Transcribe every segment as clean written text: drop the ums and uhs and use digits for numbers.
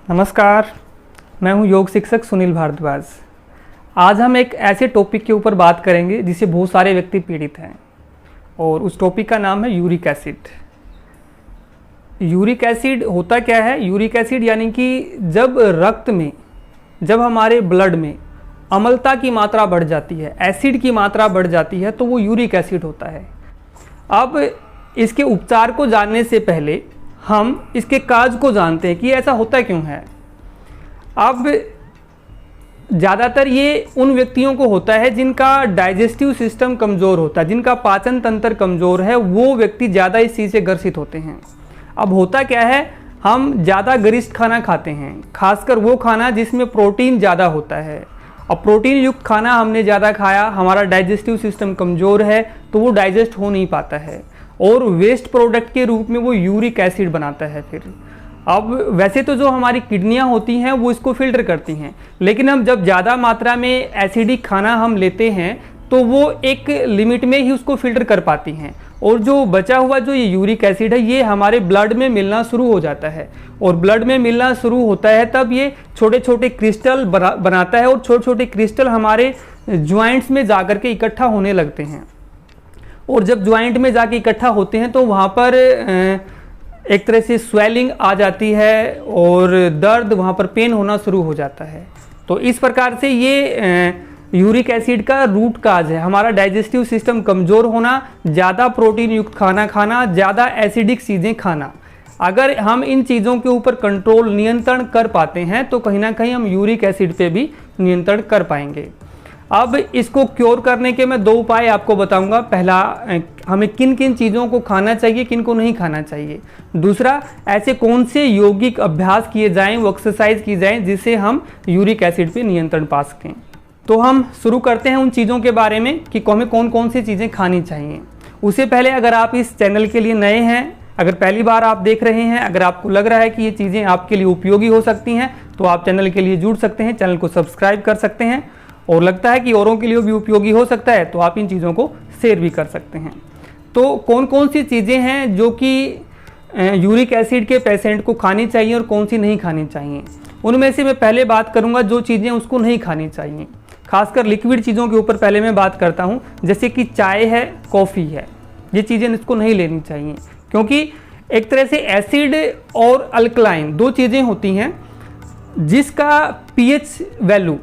नमस्कार, मैं हूं योग शिक्षक सुनील भारद्वाज। आज हम एक ऐसे टॉपिक के ऊपर बात करेंगे जिससे बहुत सारे व्यक्ति पीड़ित हैं और उस टॉपिक का नाम है यूरिक एसिड। यूरिक एसिड होता क्या है? यूरिक एसिड यानी कि जब रक्त में, जब हमारे ब्लड में अम्लता की मात्रा बढ़ जाती है, एसिड की मात्रा बढ़ जाती है, तो वो यूरिक एसिड होता है। अब इसके उपचार को जानने से पहले हम इसके काज को जानते हैं कि ऐसा होता क्यों है। अब ज़्यादातर ये उन व्यक्तियों को होता है जिनका डाइजेस्टिव सिस्टम कमज़ोर होता है, जिनका पाचन तंत्र कमज़ोर है, वो व्यक्ति ज़्यादा इस चीज़ से ग्रसित होते हैं। अब होता क्या है, हम ज़्यादा गरिष्ठ खाना खाते हैं, खासकर वो खाना जिसमें प्रोटीन ज़्यादा होता है। अब प्रोटीन युक्त खाना हमने ज़्यादा खाया, हमारा डाइजेस्टिव सिस्टम कमज़ोर है, तो वो डाइजेस्ट हो नहीं पाता है और वेस्ट प्रोडक्ट के रूप में वो यूरिक एसिड बनाता है। फिर अब वैसे तो जो हमारी किडनियां होती हैं वो इसको फिल्टर करती हैं, लेकिन हम जब ज़्यादा मात्रा में एसिडिक खाना हम लेते हैं तो वो एक लिमिट में ही उसको फिल्टर कर पाती हैं और जो बचा हुआ जो ये यूरिक एसिड है ये हमारे ब्लड में मिलना शुरू हो जाता है और ब्लड में मिलना शुरू होता है तब ये छोटे छोटे क्रिस्टल बनाता है और छोटे छोटे क्रिस्टल हमारे ज्वाइंट्स में जाकर के इकट्ठा होने लगते हैं और जब ज्वाइंट में जाके इकट्ठा होते हैं तो वहाँ पर एक तरह से स्वेलिंग आ जाती है और दर्द, वहाँ पर पेन होना शुरू हो जाता है। तो इस प्रकार से ये यूरिक एसिड का रूट काज है, हमारा डाइजेस्टिव सिस्टम कमज़ोर होना, ज़्यादा प्रोटीन युक्त खाना खाना, ज़्यादा एसिडिक चीज़ें खाना। अगर हम इन चीज़ों के ऊपर कंट्रोल, नियंत्रण कर पाते हैं तो कहीं ना कहीं हम यूरिक एसिड पे भी नियंत्रण कर पाएंगे। अब इसको क्योर करने के मैं 2 उपाय आपको बताऊंगा। पहला, हमें किन किन चीज़ों को खाना चाहिए, किन को नहीं खाना चाहिए। दूसरा, ऐसे कौन से यौगिक अभ्यास किए जाएं, वो एक्सरसाइज की जाएं जिससे हम यूरिक एसिड पे नियंत्रण पा सकें। तो हम शुरू करते हैं उन चीज़ों के बारे में कि हमें कौन कौन सी चीज़ें खानी चाहिए। उससे पहले अगर आप इस चैनल के लिए नए हैं, अगर पहली बार आप देख रहे हैं, अगर आपको लग रहा है कि ये चीज़ें आपके लिए उपयोगी हो सकती हैं तो आप चैनल के लिए जुड़ सकते हैं, चैनल को सब्सक्राइब कर सकते हैं और लगता है कि औरों के लिए भी उपयोगी हो सकता है तो आप इन चीज़ों को शेयर भी कर सकते हैं। तो कौन कौन सी चीज़ें हैं जो कि यूरिक एसिड के पेशेंट को खानी चाहिए और कौन सी नहीं खानी चाहिए, उनमें से मैं पहले बात करूंगा जो चीज़ें उसको नहीं खानी चाहिए। खासकर लिक्विड चीज़ों के ऊपर पहले मैं बात करता हूं, जैसे कि चाय है, कॉफ़ी है, ये चीज़ें इसको नहीं लेनी चाहिए क्योंकि एक तरह से एसिड और अल्कलाइन 2 चीज़ें होती हैं जिसका पीएच वैल्यू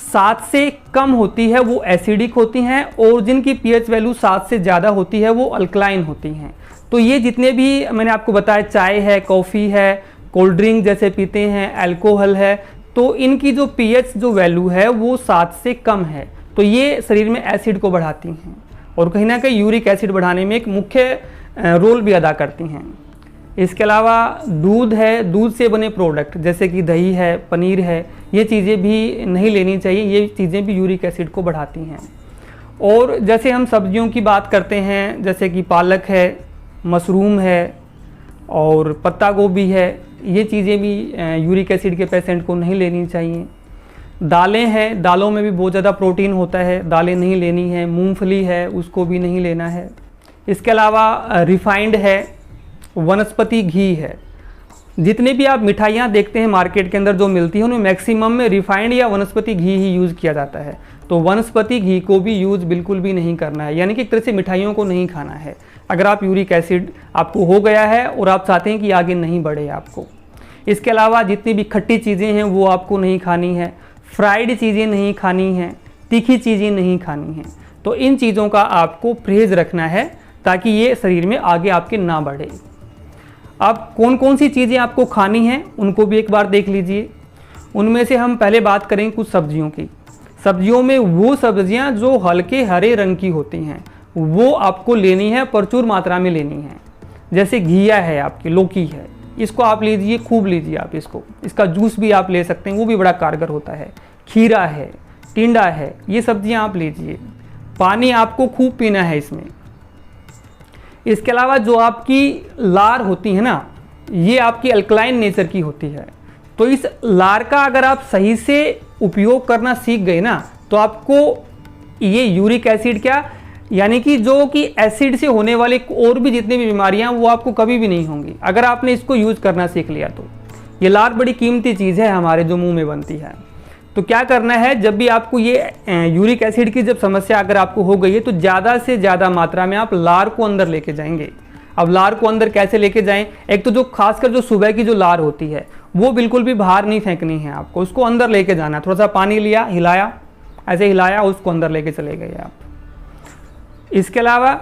7 से कम होती है वो एसिडिक होती हैं और जिनकी पीएच वैल्यू 7 से ज़्यादा होती है वो अल्कलाइन होती हैं। तो ये जितने भी मैंने आपको बताया, चाय है, कॉफ़ी है, कोल्ड ड्रिंक जैसे पीते हैं, अल्कोहल है, तो इनकी जो पीएच जो वैल्यू है वो 7 से कम है, तो ये शरीर में एसिड को बढ़ाती हैं और कहीं ना कहीं यूरिक एसिड बढ़ाने में एक मुख्य रोल भी अदा करती हैं। इसके अलावा दूध है, दूध से बने प्रोडक्ट जैसे कि दही है, पनीर है, ये चीज़ें भी नहीं लेनी चाहिए, ये चीज़ें भी यूरिक एसिड को बढ़ाती हैं। और जैसे हम सब्जियों की बात करते हैं, जैसे कि पालक है, मशरूम है और पत्ता गोभी है, ये चीज़ें भी यूरिक एसिड के पेशेंट को नहीं लेनी चाहिए। दालें हैं, दालों में भी बहुत ज़्यादा प्रोटीन होता है, दालें नहीं लेनी है। मूंगफली है, उसको भी नहीं लेना है। इसके अलावा रिफाइंड है, वनस्पति घी है। जितने भी आप मिठाइयाँ देखते हैं मार्केट के अंदर जो मिलती हैं उनमें मैक्सिमम में रिफाइंड या वनस्पति घी ही यूज़ किया जाता है, तो वनस्पति घी को भी यूज़ बिल्कुल भी नहीं करना है, यानी कि एक तरह से मिठाइयों को नहीं खाना है अगर आप यूरिक एसिड आपको हो गया है और आप चाहते हैं कि आगे नहीं बढ़े आपको। इसके अलावा जितनी भी खट्टी चीज़ें हैं वो आपको नहीं खानी है, फ्राइड चीज़ें नहीं खानी हैं, तीखी चीज़ें नहीं खानी हैं। तो इन चीज़ों का आपको परहेज़ रखना है ताकि ये शरीर में आगे आपके ना बढ़े। अब कौन कौन सी चीज़ें आपको खानी हैं उनको भी एक बार देख लीजिए। उनमें से हम पहले बात करेंगे कुछ सब्जियों की। सब्जियों में वो सब्जियां जो हल्के हरे रंग की होती हैं वो आपको लेनी है, प्रचुर मात्रा में लेनी है। जैसे घिया है, आपकी लौकी है, इसको आप लीजिए, खूब लीजिए आप इसको, इसका जूस भी आप ले सकते हैं, वो भी बड़ा कारगर होता है। खीरा है, टिंडा है, ये सब्जियां आप लीजिए। पानी आपको खूब पीना है इसमें। इसके अलावा जो आपकी लार होती है ना, ये आपकी अल्कलाइन नेचर की होती है, तो इस लार का अगर आप सही से उपयोग करना सीख गए ना तो आपको ये यूरिक एसिड क्या, यानी कि जो कि एसिड से होने वाले और भी जितनी भी बीमारियां वो आपको कभी भी नहीं होंगी अगर आपने इसको यूज करना सीख लिया तो। ये लार बड़ी कीमती चीज़ है हमारे जो मुंह में बनती है। तो क्या करना है, जब भी आपको ये यूरिक एसिड की जब समस्या अगर आपको हो गई है तो ज़्यादा से ज़्यादा मात्रा में आप लार को अंदर लेके जाएंगे। अब लार को अंदर कैसे लेके जाएं, एक तो जो खासकर जो सुबह की जो लार होती है वो बिल्कुल भी बाहर नहीं फेंकनी है आपको, उसको अंदर लेके जाना है। थोड़ा सा पानी लिया, हिलाया, ऐसे हिलाया, उसको अंदर लेके चले गए आप। इसके अलावा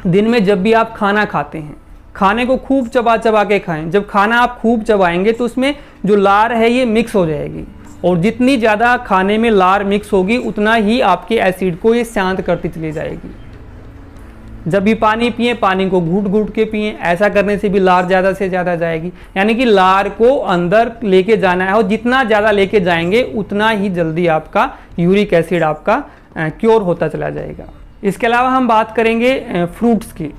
दिन में जब भी आप खाना खाते हैं, खाने को खूब चबा चबा के खाएं। जब खाना आप खूब चबाएंगे तो उसमें जो लार है ये मिक्स हो जाएगी, और जितनी ज़्यादा खाने में लार मिक्स होगी उतना ही आपके एसिड को ये शांत करती चली जाएगी। जब भी पानी पिए, पानी को घूट घूट के पिए, ऐसा करने से भी लार ज़्यादा से ज़्यादा जाएगी। यानी कि लार को अंदर लेके जाना है, और जितना ज़्यादा लेके जाएंगे उतना ही जल्दी आपका यूरिक एसिड आपका क्योर होता चला जाएगा। इसके अलावा हम बात करेंगे फ्रूट्स की।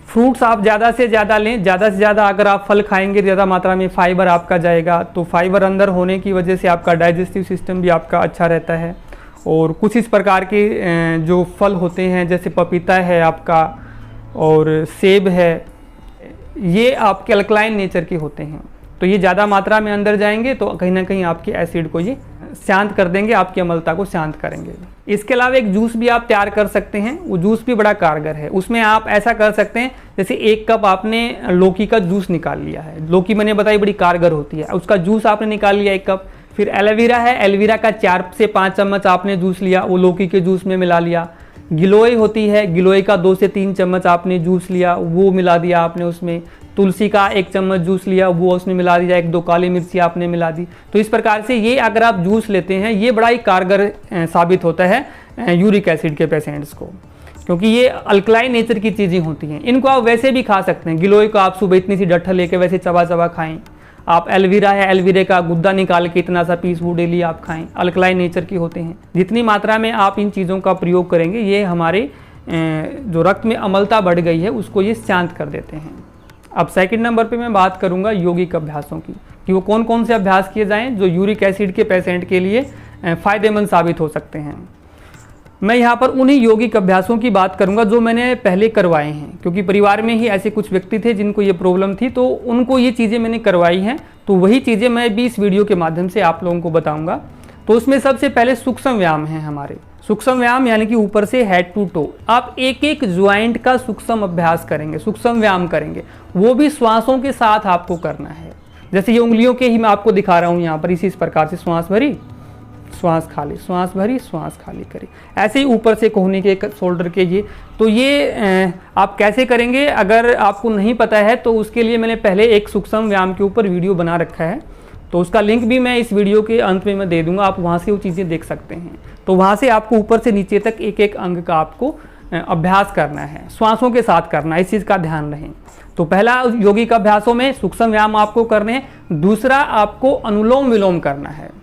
फ्रूट्स आप ज़्यादा से ज़्यादा लें, ज़्यादा से ज़्यादा अगर आप फल खाएंगे ज़्यादा मात्रा में फाइबर आपका जाएगा, तो फाइबर अंदर होने की वजह से आपका डाइजेस्टिव सिस्टम भी आपका अच्छा रहता है। और कुछ इस प्रकार के जो फल होते हैं जैसे पपीता है आपका और सेब है, ये आपके अल्कलाइन नेचर के होते हैं, तो ये ज़्यादा मात्रा में अंदर जाएंगे तो कहीं ना कहीं आपके एसिड को ये शांत कर देंगे, आपकी अम्लता को शांत करेंगे। इसके अलावा एक जूस भी आप तैयार कर सकते हैं, वो जूस भी बड़ा कारगर है। उसमें आप ऐसा कर सकते हैं, जैसे 1 कप आपने लौकी का जूस निकाल लिया है, लौकी मैंने बताई बड़ी कारगर होती है, उसका जूस आपने निकाल लिया 1 कप। फिर एलोवेरा है, एलोवेरा का 4 से 5 चम्मच आपने जूस लिया, वो लौकी के जूस में मिला लिया। गिलोय होती है, गिलोय का 2 से 3 चम्मच आपने जूस लिया, वो मिला दिया आपने उसमें। तुलसी का 1 चम्मच जूस लिया, वो उसमें मिला दिया। 1-2 काली मिर्ची आपने मिला दी। तो इस प्रकार से ये अगर आप जूस लेते हैं, ये बड़ा ही कारगर साबित होता है यूरिक एसिड के पेशेंट्स को, क्योंकि ये अल्कलाइन नेचर की चीज़ें होती हैं। इनको आप वैसे भी खा सकते हैं। गिलोय को आप सुबह इतनी सी डट्ठल लेके वैसे चबा चबा खाएं। आप एलोवेरा है, एलोवेरा का गुद्दा निकाल के इतना सा पीस वो डेली आप खाएं, अल्कलाइन नेचर के होते हैं। जितनी मात्रा में आप इन चीज़ों का प्रयोग करेंगे, ये हमारे जो रक्त में अम्लता बढ़ गई है उसको ये शांत कर देते हैं। अब सेकंड नंबर पे मैं बात करूंगा यौगिक अभ्यासों की, कि वो कौन कौन से अभ्यास किए जाएं जो यूरिक एसिड के पेशेंट के लिए फ़ायदेमंद साबित हो सकते हैं। मैं यहाँ पर उन्हीं यौगिक अभ्यासों की बात करूँगा जो मैंने पहले करवाए हैं, क्योंकि परिवार में ही ऐसे कुछ व्यक्ति थे जिनको ये प्रॉब्लम थी, तो उनको ये चीज़ें मैंने करवाई हैं। तो वही चीज़ें मैं भी इस वीडियो के माध्यम से आप लोगों को बताऊँगा। तो उसमें सबसे पहले सूक्ष्म व्यायाम है हमारे। सूक्ष्म व्यायाम यानी कि ऊपर से हेड टू टो आप एक एक ज्वाइंट का सूक्ष्म अभ्यास करेंगे, सूक्ष्म व्यायाम करेंगे, वो भी श्वासों के साथ आपको करना है। जैसे ये उंगलियों के ही मैं आपको दिखा रहा हूँ यहाँ पर, इसी प्रकार से श्वास भरी, श्वास खाली, श्वास भरी, श्वास खाली करी, ऐसे ही ऊपर से कोहनी के शोल्डर के ये। तो ये आप कैसे करेंगे, अगर आपको नहीं पता है तो उसके लिए मैंने पहले एक सूक्ष्म व्यायाम के ऊपर वीडियो बना रखा है, तो उसका लिंक भी मैं इस वीडियो के अंत में मैं दे दूंगा, आप वहाँ से वो चीज़ें देख सकते हैं। तो वहाँ से आपको ऊपर से नीचे तक एक एक अंग का आपको अभ्यास करना है, श्वासों के साथ करना है, इस चीज़ का ध्यान रखें। तो पहला यौगिक अभ्यासों में सूक्ष्म व्यायाम आपको करने हैं। दूसरा आपको अनुलोम विलोम करना है।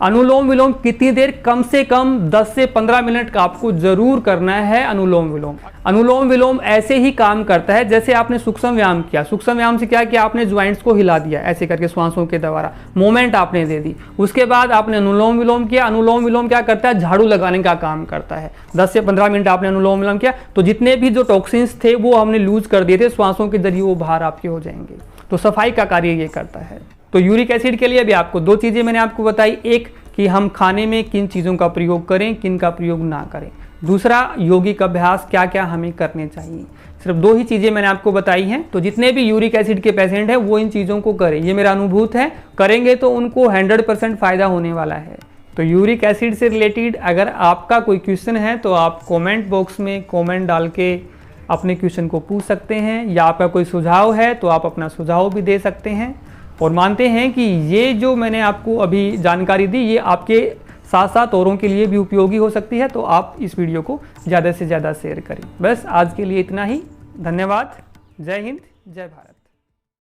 अनुलोम विलोम कितनी देर, कम से कम 10 से 15 मिनट का आपको जरूर करना है अनुलोम विलोम। अनुलोम विलोम ऐसे ही काम करता है जैसे आपने सूक्ष्म व्यायाम किया। सूक्ष्म व्यायाम से क्या किया, आपने ज्वाइंट्स को हिला दिया ऐसे करके श्वासों के द्वारा, मोमेंट आपने दे दी। उसके बाद आपने अनुलोम विलोम किया। अनुलोम विलोम क्या करता है, झाड़ू लगाने का काम करता है। 10 से 15 मिनट आपने अनुलोम विलोम किया तो जितने भी जो टॉक्सिन्स थे वो हमने लूज कर दिए थे, श्वासों के जरिए वो बाहर आपके हो जाएंगे। तो सफाई का कार्य ये करता है। तो यूरिक एसिड के लिए भी आपको 2 चीज़ें मैंने आपको बताई, एक कि हम खाने में किन चीज़ों का प्रयोग करें, किन का प्रयोग ना करें। दूसरा यौगिक अभ्यास क्या क्या हमें करने चाहिए। सिर्फ 2 ही चीज़ें मैंने आपको बताई हैं। तो जितने भी यूरिक एसिड के पेशेंट हैं वो इन चीज़ों को करें, ये मेरा अनुभूत है। करेंगे तो उनको 100% फ़ायदा होने वाला है। तो यूरिक एसिड से रिलेटेड अगर आपका कोई क्वेश्चन है तो आप कमेंट बॉक्स में कमेंट डाल के अपने क्वेश्चन को पूछ सकते हैं, या आपका कोई सुझाव है तो आप अपना सुझाव भी दे सकते हैं। और मानते हैं कि ये जो मैंने आपको अभी जानकारी दी ये आपके साथ साथ औरों के लिए भी उपयोगी हो सकती है, तो आप इस वीडियो को ज़्यादा से ज़्यादा शेयर करें। बस आज के लिए इतना ही। धन्यवाद। जय हिंद, जय भारत।